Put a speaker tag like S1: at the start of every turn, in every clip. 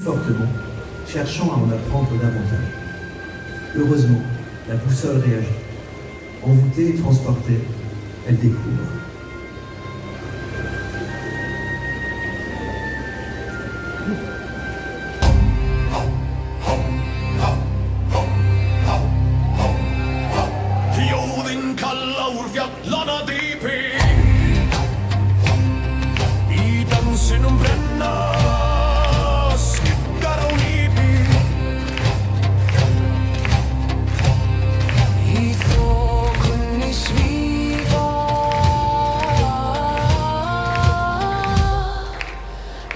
S1: fortement, cherchant à en apprendre davantage. Heureusement, la boussole réagit. Envoûtée et transportée, elle découvre.
S2: Hljóðin kalla úr fjallana dýpi Í dansinum brenna skuggar á nýpi Í þokunni svífa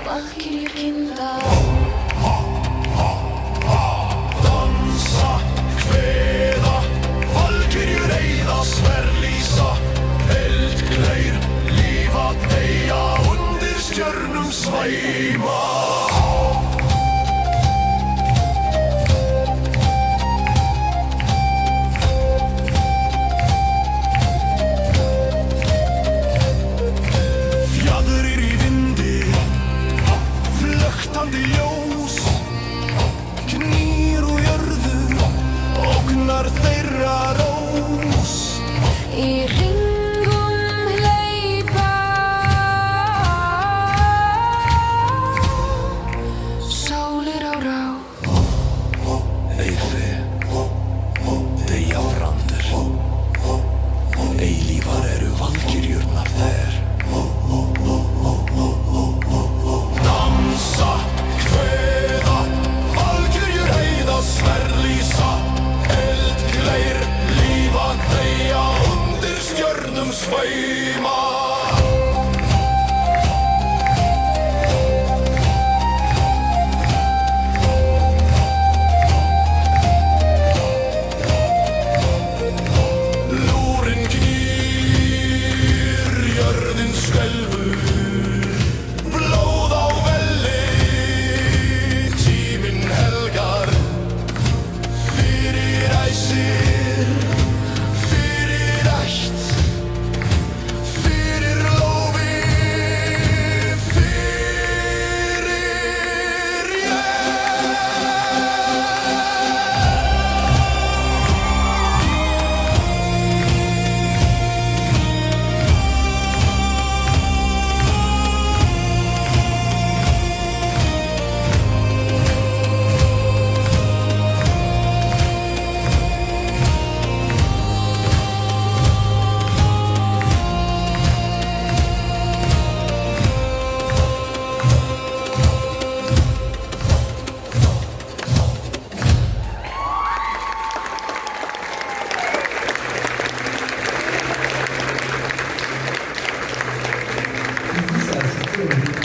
S2: valkyrjur kyndar Dansa, kveða valkyrjur eyða sverlýsa eldgleir, lífa deyja undir stjörnum svæma Fjaðrir í vindi, flöktandi ljós knýr úr jörðu, ógnar þeirra rós
S3: Í hringum hleypa sálir á rá
S2: Eirfe, deyja brandur Eilífar eru valkyrjurnar þær Dansa, kveða, valkyrjur eyða sverlýsa eldgleir, lífa deyja undir stjörnum svæma Lúrin knýr, jörðin skelfur Blóð á velli, tíminn helgar Fyrir æsir, fyrir ætt Fyrir lófi, fyrir ég
S1: Isis a assisté à une